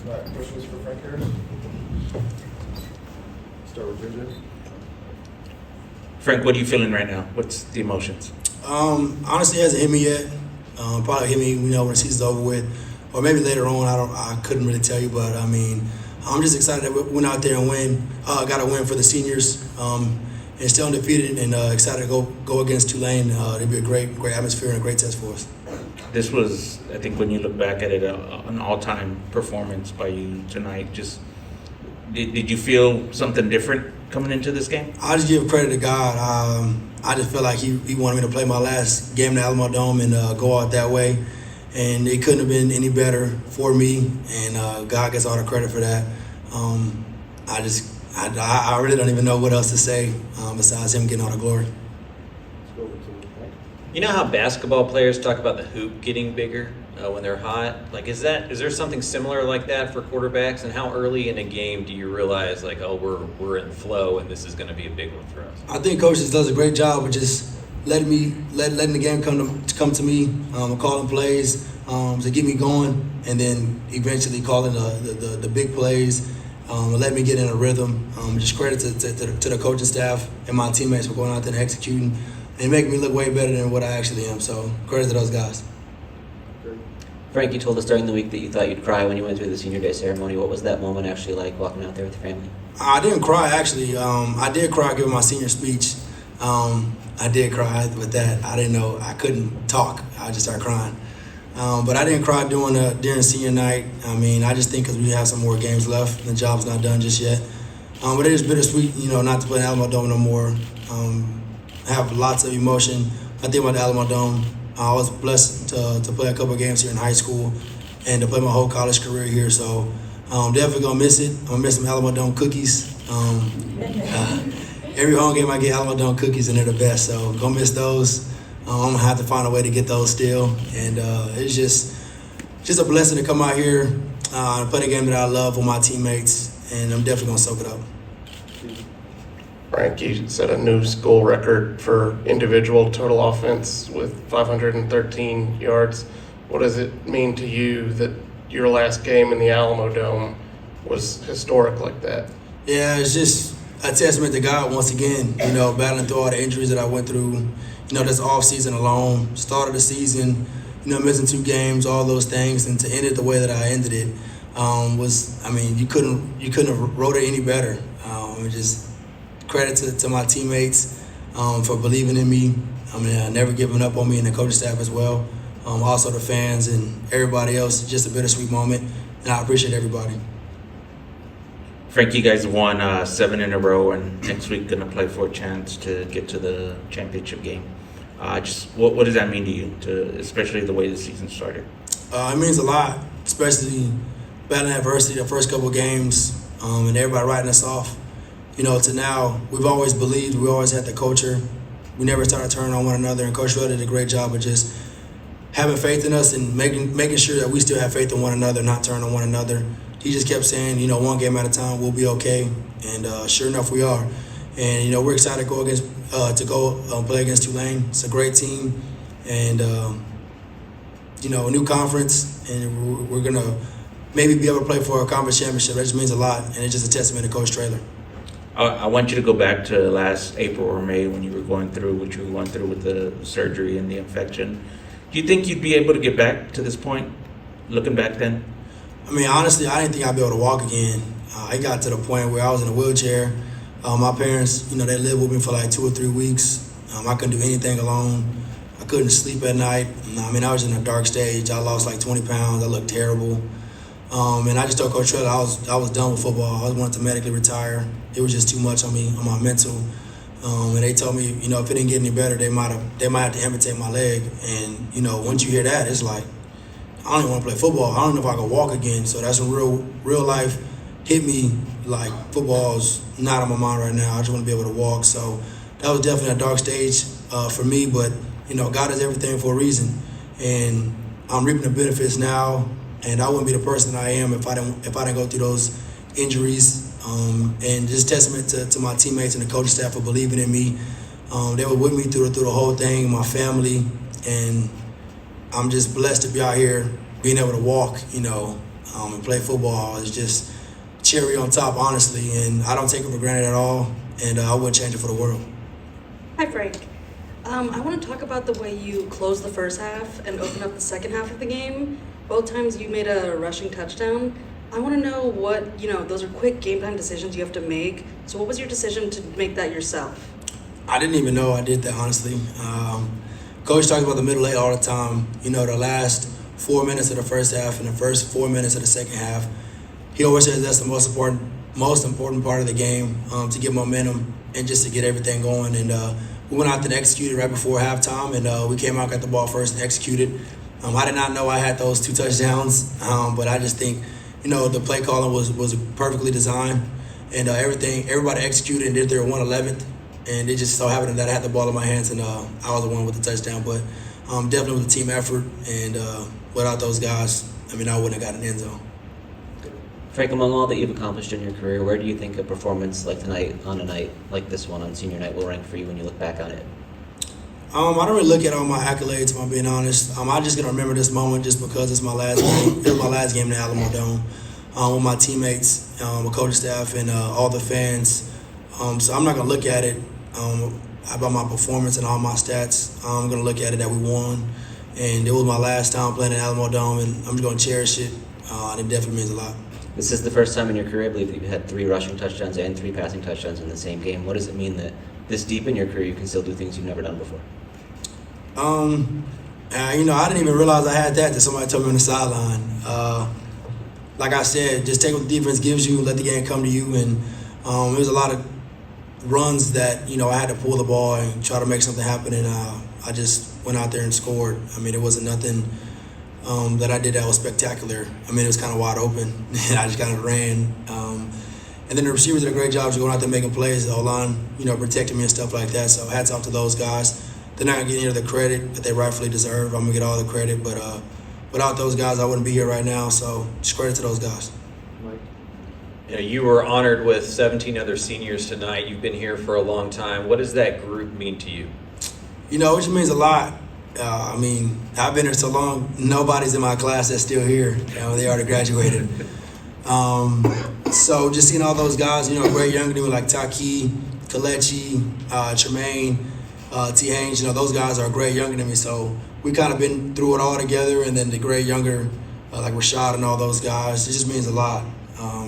Questions for Frank Harris? Start with JJ. Frank, what are you feeling right now? What's the emotions? Honestly, it hasn't hit me yet. Probably hit me, when the season's over with, or maybe later on. I couldn't really tell you, but I mean, I'm just excited that we went out there and got a win for the seniors, and still undefeated, and excited to go against Tulane. It'll be a great atmosphere and a great test for us. This was, I think, when you look back at it, an all-time performance by you tonight. Just did you feel something different coming into this game? I just give credit to God. I just felt like he wanted me to play my last game in the Alamo Dome and go out that way. And it couldn't have been any better for me, and God gets all the credit for that. I really don't even know what else to say besides him getting all the glory. Let's go over to Frank. You know how basketball players talk about the hoop getting bigger when they're hot? Like, is there something similar like that for quarterbacks? And how early in a game do you realize, like, oh, we're in flow and this is going to be a big one for us? I think coaches does a great job of just letting the game come to me, calling plays to get me going, and then eventually calling the big plays, let me get in a rhythm. Just credit to the coaching staff and my teammates for going out there and executing and making me look way better than what I actually am. So credit to those guys. Frank, you told us during the week that you thought you'd cry when you went through the senior day ceremony. What was that moment actually like, walking out there with your family? I didn't cry, actually. I did cry giving my senior speech. I did cry with that. I didn't know. I couldn't talk. I just started crying. But I didn't cry during senior night. I mean, I just think because we have some more games left. The job's not done just yet. But it is bittersweet, not to play in Alamo Dome no more. I have lots of emotion. I think about the Alamo Dome. I was blessed to play a couple of games here in high school and to play my whole college career here. So definitely going to miss it. I'm going to miss some Alamo Dome cookies. Every home game I get Alamo Dome cookies, and they're the best. So going to miss those. I'm going to have to find a way to get those still. And it's just a blessing to come out here and play the game that I love with my teammates. And I'm definitely going to soak it up. Frank, you set a new school record for individual total offense with 513 yards. What does it mean to you that your last game in the Alamo Dome was historic like that? Yeah, it's just a testament to God once again, battling through all the injuries that I went through, this off season alone, start of the season, missing 2 games, all those things, and to end it the way that I ended it you couldn't have wrote it any better. Just credit to my teammates for believing in me. Never giving up on me, and the coaching staff as well. Also the fans and everybody else. Just a bittersweet moment, and I appreciate everybody. Frank, you guys won 7 in a row, and next week going to play for a chance to get to the championship game. What does that mean to you, especially the way the season started? It means a lot, especially battling adversity the first couple of games, and everybody writing us off. To now, we've always believed, we always had the culture. We never started turning on one another, and Coach Rudd did a great job of just having faith in us and making sure that we still have faith in one another, not turning on one another. He just kept saying, one game at a time, we'll be okay, and sure enough, we are. And we're excited to go play against Tulane. It's a great team, and a new conference, and we're gonna maybe be able to play for a conference championship. That just means a lot, and it's just a testament to Coach Traylor. I want you to go back to last April or May when you were going through what you were going through with the surgery and the infection. Do you think you'd be able to get back to this point, looking back then? Honestly, I didn't think I'd be able to walk again. I got to the point where I was in a wheelchair. My parents, they lived with me for like 2 or 3 weeks. I couldn't do anything alone. I couldn't sleep at night. I was in a dark stage. I lost like 20 pounds. I looked terrible. And I just told Coach Trell I was done with football. I wanted to medically retire. It was just too much on me, on my mental. And they told me, if it didn't get any better, they might have to amputate my leg. And once you hear that, it's like, I don't even want to play football. I don't know if I can walk again. So that's when real life hit me. Like, football's not on my mind right now. I just want to be able to walk. So that was definitely a dark stage for me. But God does everything for a reason, and I'm reaping the benefits now. And I wouldn't be the person that I am if I didn't go through those injuries. And just testament to my teammates and the coaching staff for believing in me. They were with me through the whole thing, my family, and I'm just blessed to be out here, being able to walk, and play football is just cherry on top, honestly, and I don't take it for granted at all, and I wouldn't change it for the world. Hi, Frank. I want to talk about the way you closed the first half and opened up the second half of the game. Both times you made a rushing touchdown. I want to know what, those are quick game time decisions you have to make. So what was your decision to make that yourself? I didn't even know I did that, honestly. Coach talks about the middle eight all the time. The last 4 minutes of the first half and the first 4 minutes of the second half. He always says that's the most important part of the game, to get momentum and just to get everything going. And we went out there and executed right before halftime, and we came out, got the ball first, and executed. I did not know I had those 2 touchdowns, but I just think, the play calling was perfectly designed, and everybody executed and did their 111th, and it just so happened that I had the ball in my hands, and I was the one with the touchdown. But definitely with a team effort, and without those guys, I wouldn't have gotten an end zone. Frank, among all that you've accomplished in your career, where do you think a performance like tonight, on a night like this one on senior night, will rank for you when you look back on it? I don't really look at all my accolades, if I'm being honest. I'm just going to remember this moment just because it's my last game. It was my last game in the Alamo Dome with my teammates, my coaching staff, and all the fans. So I'm not going to look at it about my performance and all my stats. I'm going to look at it that we won. And it was my last time playing in the Alamo Dome, and I'm just going to cherish it. And it definitely means a lot. This is the first time in your career, I believe, that you had 3 rushing touchdowns and 3 passing touchdowns in the same game. What does it mean that this deep in your career you can still do things you've never done before? I didn't even realize I had that until somebody told me on the sideline. Like I said, just take what the defense gives you, let the game come to you. And there was a lot of runs that, I had to pull the ball and try to make something happen. And I just went out there and scored. It wasn't nothing that I did that was spectacular. It was kind of wide open, and I just kind of ran. And then the receivers did a great job of going out there making plays. The O-line, protecting me and stuff like that. So hats off to those guys. They're not going to get any of the credit that they rightfully deserve. I'm going to get all the credit, but without those guys, I wouldn't be here right now. So just credit to those guys. Mike? You were honored with 17 other seniors tonight. You've been here for a long time. What does that group mean to you? It just means a lot. I've been here so long, nobody's in my class that's still here. They already graduated. So just seeing all those guys, great younger than me like Taki, Kalechi, Tremaine, T. Haynes, those guys are great younger than me. So we kind of been through it all together. And then the great younger, like Rashad and all those guys, it just means a lot.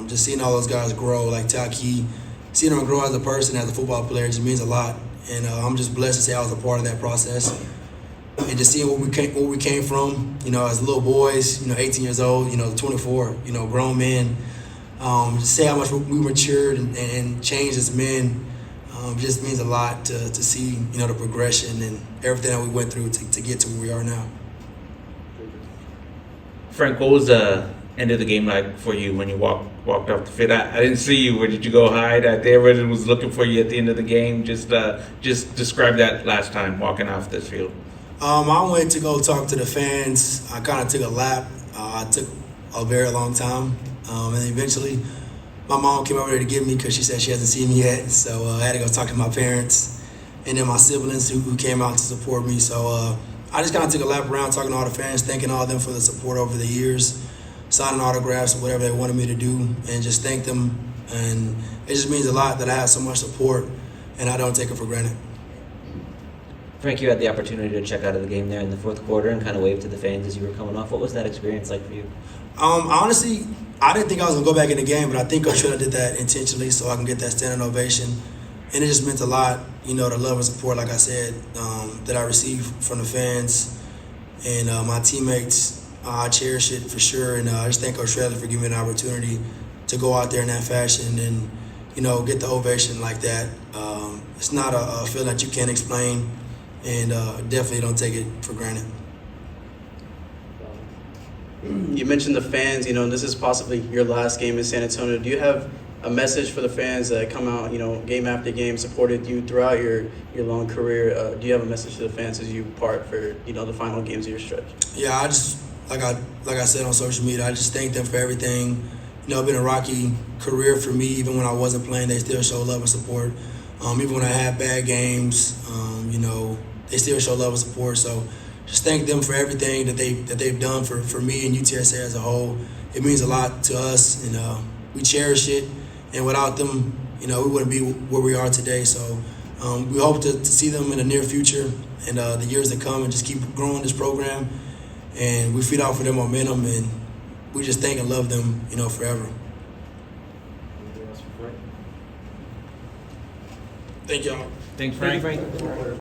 Just seeing all those guys grow, like Taki, seeing them grow as a person, as a football player, just means a lot. And I'm just blessed to say I was a part of that process. And just seeing where we came from, as little boys, 18 years old, 24, grown men. Just say how much we matured and changed as men. Just means a lot to see, the progression and everything that we went through to get to where we are now. Frank, what was the end of the game like for you when you walked off the field? I didn't see you. Where did you go hide? Everybody was looking for you at the end of the game. Just describe that last time walking off this field. I went to go talk to the fans. I kind of took a lap. I took a very long time. And eventually, my mom came over there to get me because she said she hasn't seen me yet. So I had to go talk to my parents and then my siblings who came out to support me. So I just kind of took a lap around talking to all the fans, thanking all of them for the support over the years, signing autographs or whatever they wanted me to do, and just thank them. And it just means a lot that I have so much support, and I don't take it for granted. Frank, you had the opportunity to check out of the game there in the fourth quarter and kind of wave to the fans as you were coming off. What was that experience like for you? Honestly, I didn't think I was going to go back in the game, but I think Coach Shredder did that intentionally so I can get that standing ovation. And it just meant a lot, the love and support, like I said, that I received from the fans and my teammates. I cherish it for sure, and I just thank Coach Shredder for giving me an opportunity to go out there in that fashion and, get the ovation like that. It's not a feeling that you can't explain, and definitely don't take it for granted. You mentioned the fans, this is possibly your last game in San Antonio. Do you have a message for the fans that come out, game after game, supported you throughout your long career? Do you have a message to the fans as you part for, the final games of your stretch? Yeah, I just, like I said on social media, I just thank them for everything. It's been a rocky career for me. Even when I wasn't playing, they still show love and support. Even when I had bad games, they still show love and support. So just thank them for everything that they've done for me and UTSA as a whole. It means a lot to us, and we cherish it. And without them, we wouldn't be where we are today. So we hope to see them in the near future and the years to come, and just keep growing this program. And we feed off of their momentum, and we just thank and love them, forever. Anything else for Frank? Thank y'all. Thanks, Frank.